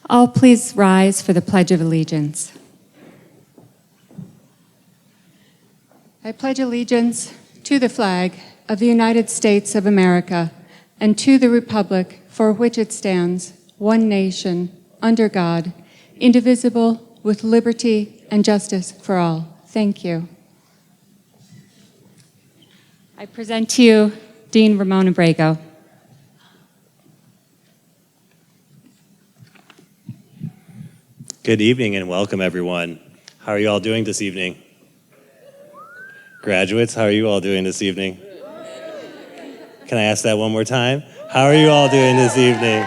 All please rise for the Pledge of Allegiance. I pledge allegiance to the flag of the United States of America and to the republic for which it stands, one nation, under God, indivisible, with liberty and justice for all. Thank you. I present to you Dean Ramon Abrego. Good evening and welcome, everyone. How are you all doing this evening? Graduates, how are you all doing this evening? Can I ask that one more time? How are you all doing this evening?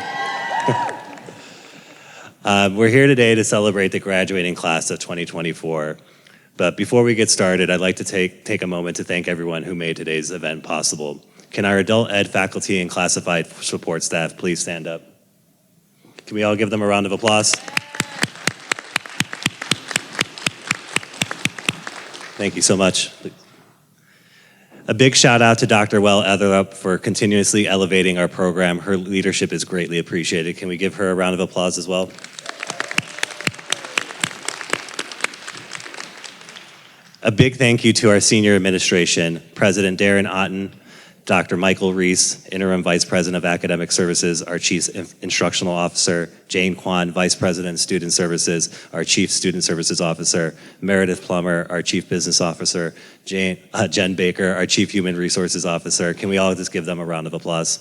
We're here today to celebrate the graduating class of 2024. But before we get started, I'd like to take a moment to thank everyone who made today's event possible. Can our adult ed faculty and classified support staff please stand up? Can we all give them a round of applause? Thank you so much. A big shout out to Dr. Well Etherup for continuously elevating our program. Her leadership is greatly appreciated. Can we give her a round of applause as well? A big thank you to our senior administration, President Darren Otten, Dr. Michael Reese, Interim Vice President of Academic Services, our Chief Instructional Officer, Jane Kwan, Vice President, Student Services, our Chief Student Services Officer, Meredith Plummer, our Chief Business Officer, Jen Baker, our Chief Human Resources Officer. Can we all just give them a round of applause?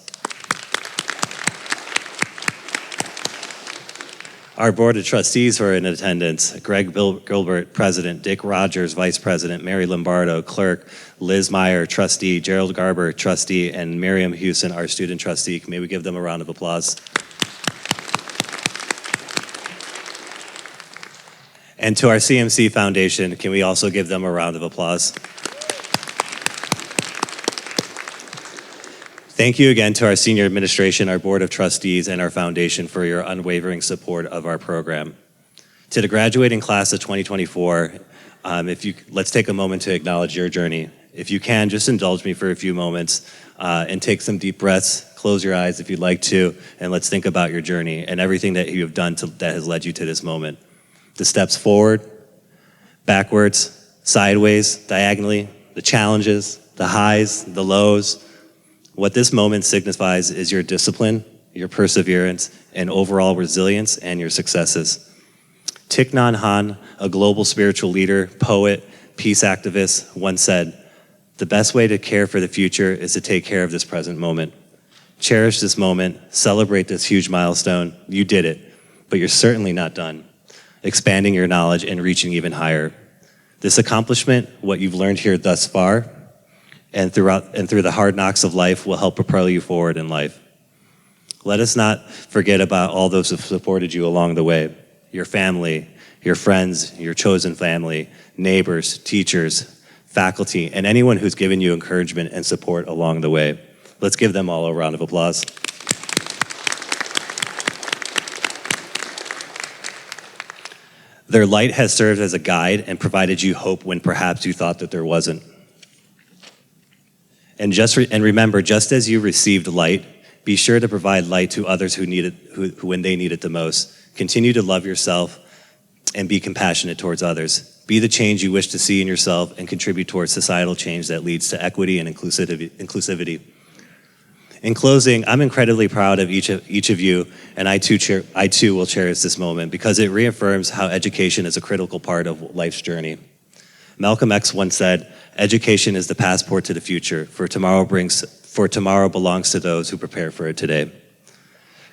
Our Board of Trustees who are in attendance: Greg Gilbert, President; Dick Rogers, Vice President; Mary Lombardo, Clerk; Liz Meyer, Trustee; Gerald Garber, Trustee; and Miriam Hewson, our Student Trustee. May we give them a round of applause? And to our CMC Foundation, can we also give them a round of applause? Thank you again to our senior administration, our Board of Trustees, and our foundation for your unwavering support of our program. To the graduating class of 2024, let's take a moment to acknowledge your journey. If you can, just indulge me for a few moments and take some deep breaths, close your eyes if you'd like to, and let's think about your journey and everything that you have done that has led you to this moment. The steps forward, backwards, sideways, diagonally, the challenges, the highs, the lows. What this moment signifies is your discipline, your perseverance, and overall resilience and your successes. Thich Nhat Hanh, a global spiritual leader, poet, peace activist, once said, "The best way to care for the future is to take care of this present moment." Cherish this moment, celebrate this huge milestone. You did it, but you're certainly not done. Expanding your knowledge and reaching even higher. This accomplishment, what you've learned here thus far, and through the hard knocks of life will help propel you forward in life. Let us not forget about all those who have supported you along the way. Your family, your friends, your chosen family, neighbors, teachers, faculty, and anyone who's given you encouragement and support along the way. Let's give them all a round of applause. Their light has served as a guide and provided you hope when perhaps you thought that there wasn't. And remember, just as you received light, be sure to provide light to others who need it, when they need it the most. Continue to love yourself and be compassionate towards others. Be the change you wish to see in yourself and contribute towards societal change that leads to equity and inclusivity. In closing, I'm incredibly proud of each of you, and I too will cherish this moment because it reaffirms how education is a critical part of life's journey. Malcolm X once said, "Education is the passport to the future, for tomorrow belongs to those who prepare for it today."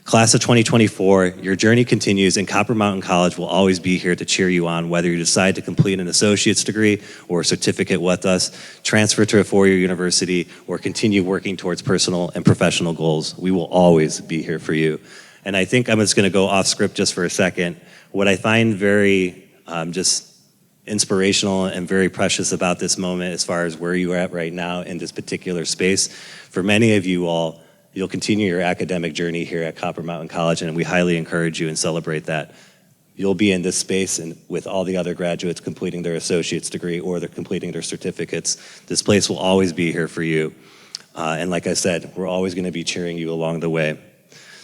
Class of 2024, your journey continues, and Copper Mountain College will always be here to cheer you on, whether you decide to complete an associate's degree or a certificate with us, transfer to a four-year university, or continue working towards personal and professional goals. We will always be here for you. And I think I'm just gonna go off script just for a second. What I find very just inspirational and very precious about this moment as far as where you're at right now in this particular space, for many of you all, you'll continue your academic journey here at Copper Mountain College, and we highly encourage you and celebrate that. You'll be in this space and with all the other graduates completing their associate's degree or they're completing their certificates. This place will always be here for you. And like I said, we're always gonna be cheering you along the way.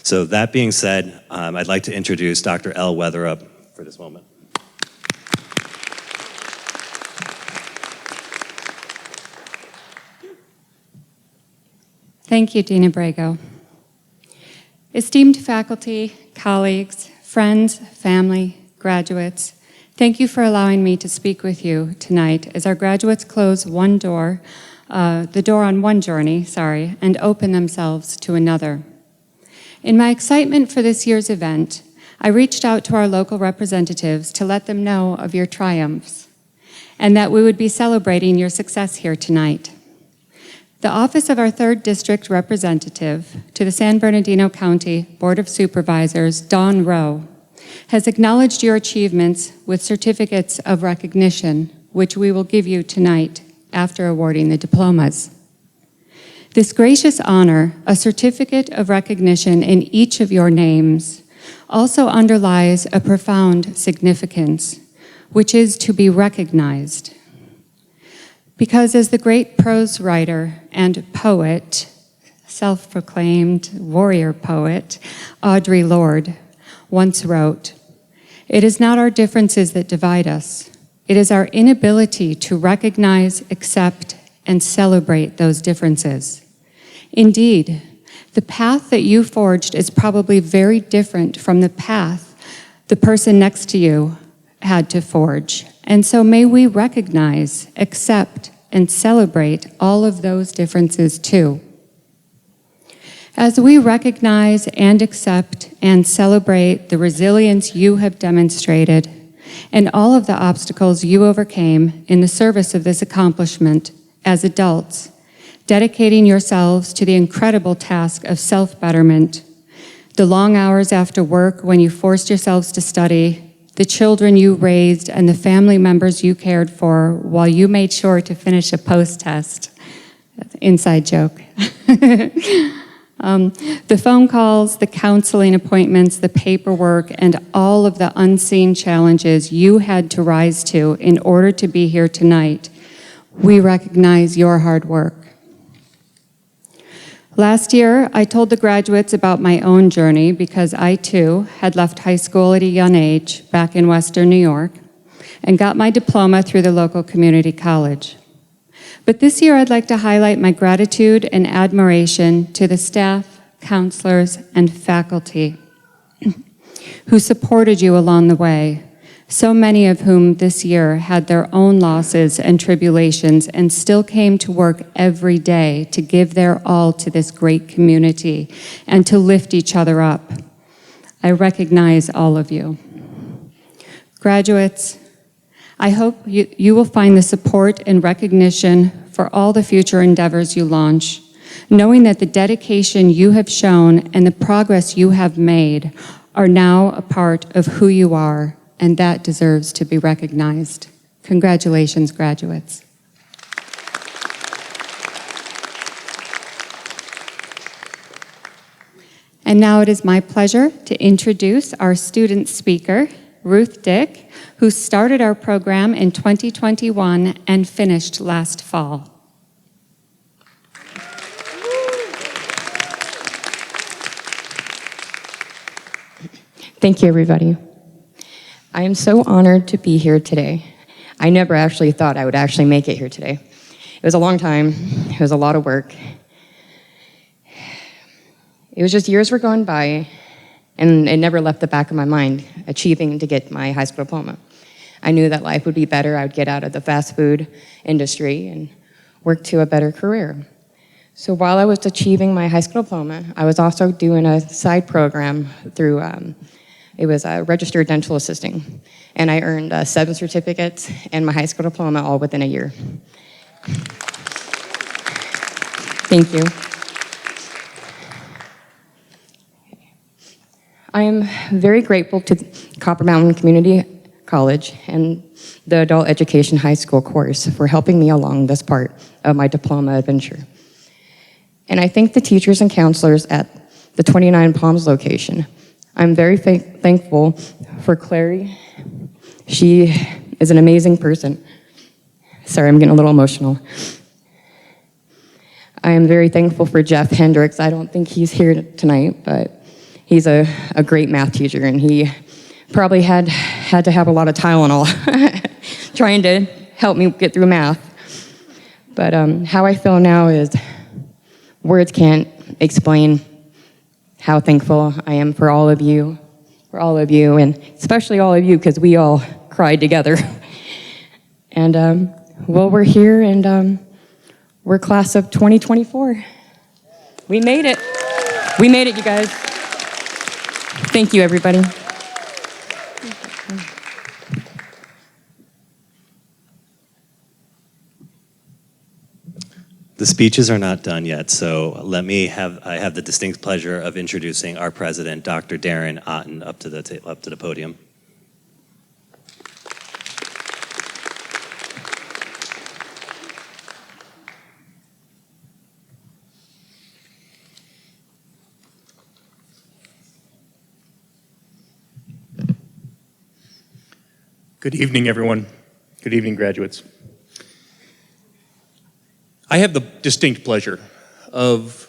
So that being said, I'd like to introduce Dr. Elle Weatherup for this moment. Thank you, Dean Abrego. Esteemed faculty, colleagues, friends, family, graduates, thank you for allowing me to speak with you tonight as our graduates close the door on one journey, and open themselves to another. In my excitement for this year's event, I reached out to our local representatives to let them know of your triumphs and that we would be celebrating your success here tonight. The office of our 3rd District Representative to the San Bernardino County Board of Supervisors, Dawn Rowe, has acknowledged your achievements with certificates of recognition, which we will give you tonight after awarding the diplomas. This gracious honor, a certificate of recognition in each of your names, also underlies a profound significance, which is to be recognized. Because as the great prose writer and poet, self-proclaimed warrior poet, Audre Lorde, once wrote, "It is not our differences that divide us. It is our inability to recognize, accept, and celebrate those differences." Indeed, the path that you forged is probably very different from the path the person next to you had to forge. And so may we recognize, accept, and celebrate all of those differences too. As we recognize and accept and celebrate the resilience you have demonstrated and all of the obstacles you overcame in the service of this accomplishment as adults, dedicating yourselves to the incredible task of self-betterment, the long hours after work when you forced yourselves to study, the children you raised and the family members you cared for while you made sure to finish a post-test. That's an inside joke. The phone calls, the counseling appointments, the paperwork, and all of the unseen challenges you had to rise to in order to be here tonight. We recognize your hard work. Last year, I told the graduates about my own journey because I, too, had left high school at a young age back in Western New York and got my diploma through the local community college. But this year, I'd like to highlight my gratitude and admiration to the staff, counselors, and faculty who supported you along the way, so many of whom this year had their own losses and tribulations and still came to work every day to give their all to this great community and to lift each other up. I recognize all of you. Graduates, I hope you will find the support and recognition for all the future endeavors you launch, knowing that the dedication you have shown and the progress you have made are now a part of who you are, and that deserves to be recognized. Congratulations, graduates. And now it is my pleasure to introduce our student speaker, Ruth Dick, who started our program in 2021 and finished last fall. Thank you, everybody. I am so honored to be here today. I never actually thought I would actually make it here today. It was a long time. It was a lot of work. It was just years were going by, and it never left the back of my mind, achieving to get my high school diploma. I knew that life would be better. I would get out of the fast food industry and work to a better career. So while I was achieving my high school diploma, I was also doing a side program through it was registered dental assisting, and I earned 7 certificates and my high school diploma all within a year. Thank you. I am very grateful to Copper Mountain Community College and the Adult Education High School course for helping me along this part of my diploma adventure. And I thank the teachers and counselors at the 29 Palms location. I'm very thankful for Clary. She is an amazing person. Sorry, I'm getting a little emotional. I am very thankful for Jeff Hendricks. I don't think he's here tonight, but He's a great math teacher, and he probably had to have a lot of Tylenol trying to help me get through math. But how I feel now is words can't explain how thankful I am for all of you, and especially all of you, because we all cried together. And, well, we're here, and we're class of 2024. We made it. We made it, you guys. Thank you, everybody. The speeches are not done yet, so I have the distinct pleasure of introducing our president, Dr. Darren Otten, up to the podium. Good evening, everyone. Good evening, graduates. I have the distinct pleasure of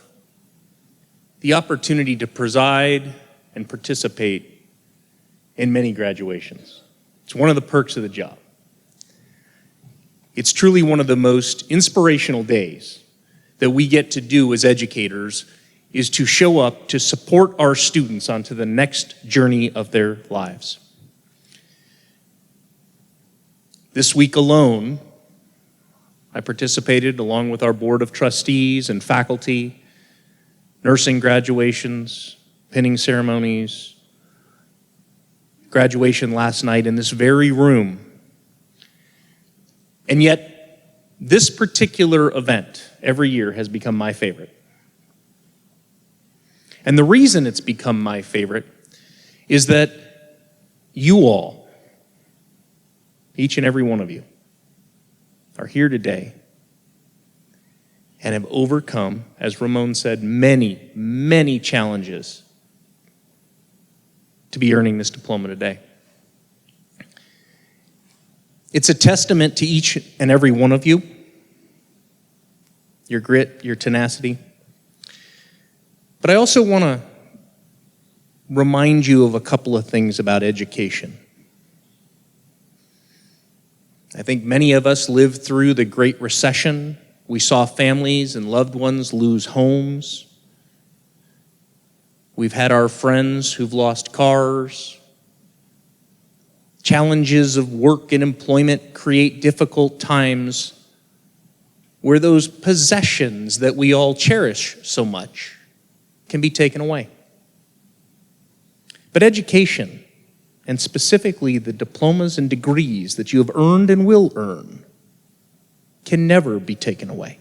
the opportunity to preside and participate in many graduations. It's one of the perks of the job. It's truly one of the most inspirational days that we get to do as educators is to show up to support our students onto the next journey of their lives. This week alone, I participated along with our board of trustees and faculty, nursing graduations, pinning ceremonies, graduation last night in this very room. And yet, this particular event every year has become my favorite. And the reason it's become my favorite is that you all, each and every one of you, are here today and have overcome, as Ramon said, many, many challenges to be earning this diploma today. It's a testament to each and every one of you, your grit, your tenacity. But I also want to remind you of a couple of things about education. I think many of us lived through the Great Recession. We saw families and loved ones lose homes. We've had our friends who've lost cars. Challenges of work and employment create difficult times where those possessions that we all cherish so much can be taken away. But education, and specifically the diplomas and degrees that you have earned and will earn, can never be taken away.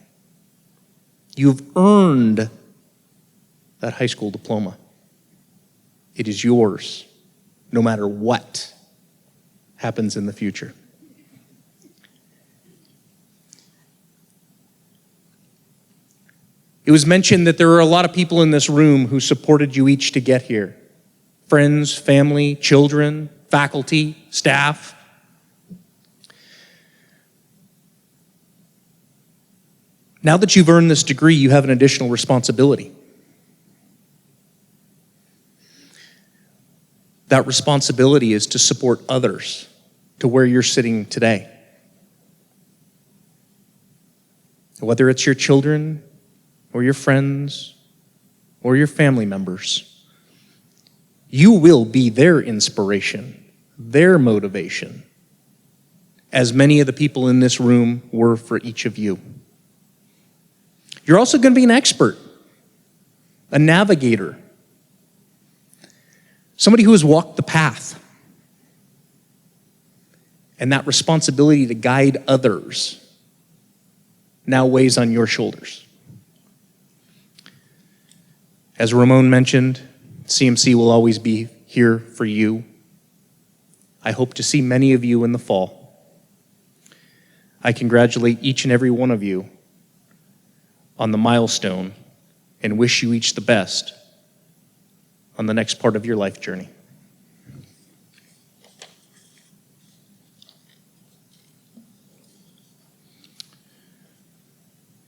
You've earned that high school diploma. It is yours, no matter what happens in the future. It was mentioned that there are a lot of people in this room who supported you each to get here. Friends, family, children, faculty, staff. Now that you've earned this degree, you have an additional responsibility. That responsibility is to support others to where you're sitting today. Whether it's your children or your friends or your family members, you will be their inspiration, their motivation, as many of the people in this room were for each of you. You're also going to be an expert, a navigator, somebody who has walked the path. And that responsibility to guide others now weighs on your shoulders. As Ramon mentioned, CMC will always be here for you. I hope to see many of you in the fall. I congratulate each and every one of you on the milestone and wish you each the best on the next part of your life journey.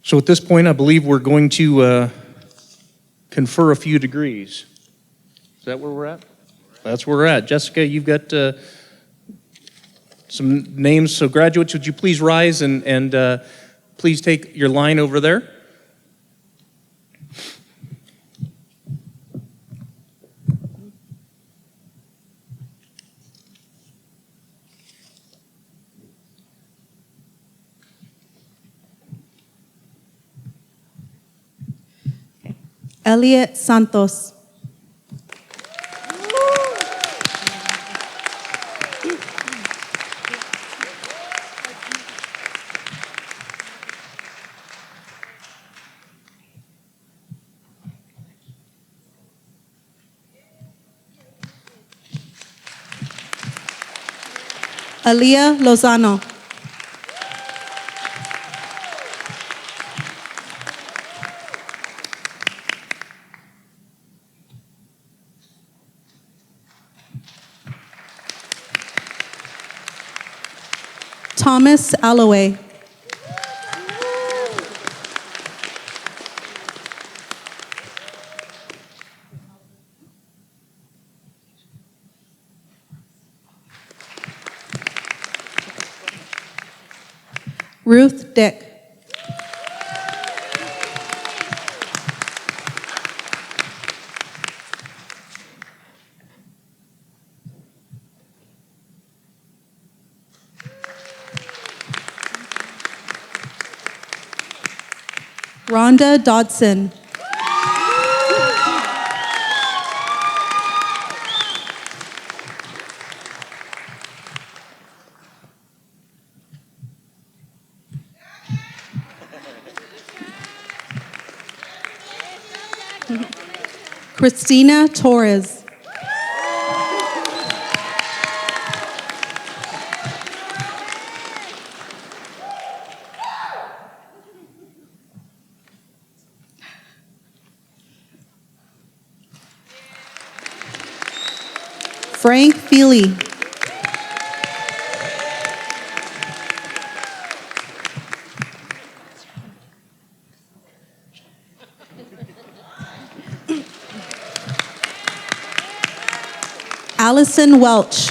So at this point, I believe we're going to confer a few degrees. Is that where we're at? That's where we're at. Jessica, you've got some names. So graduates, would you please rise and please take your line over there? Elliot Santos. Aaliyah Lozano. Thomas Alloway. Ruth Dick. Rhonda Dodson. Christina Torres. Frank Feely. Allison Welch.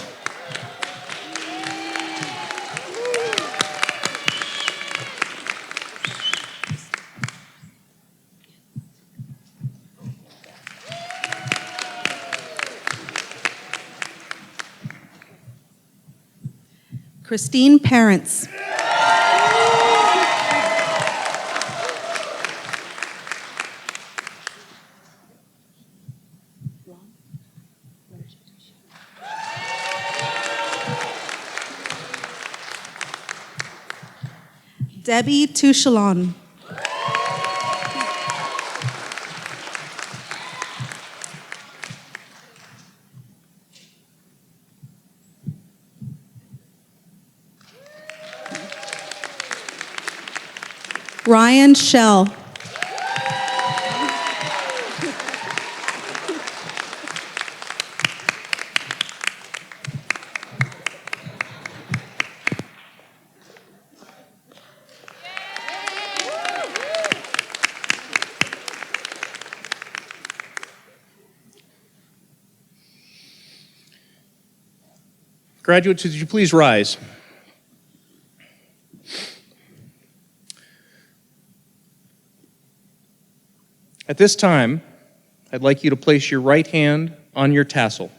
Christine Parents. Debbie Touchelon. Ryan Shell. Graduates, would you please rise? At this time, I'd like you to place your right hand on your tassel.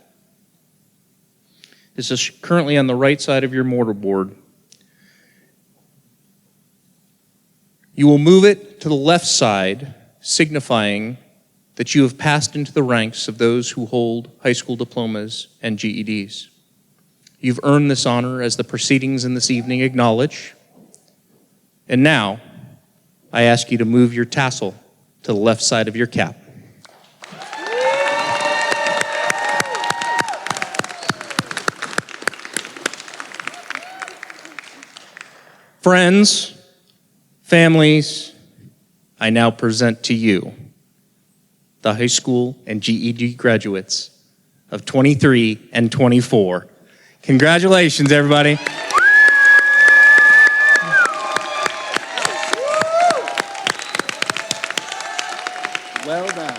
This is currently on the right side of your mortarboard. You will move it to the left side, signifying that you have passed into the ranks of those who hold high school diplomas and GEDs. You've earned this honor as the proceedings in this evening acknowledge. And now, I ask you to move your tassel to the left side of your cap. Friends, families, I now present to you the high school and GED graduates of 23 and 24. Congratulations, everybody. Well done.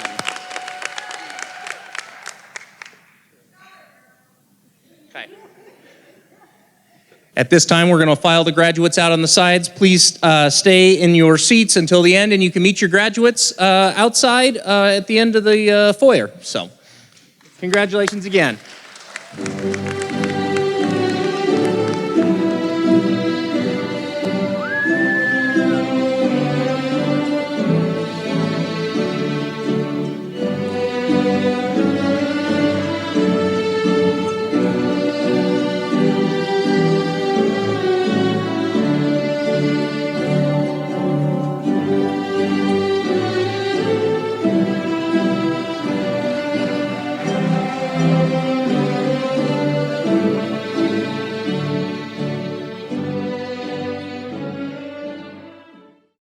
At this time, we're going to file the graduates out on the sides. Please stay in your seats until the end, and you can meet your graduates outside at the end of the foyer. So, congratulations again.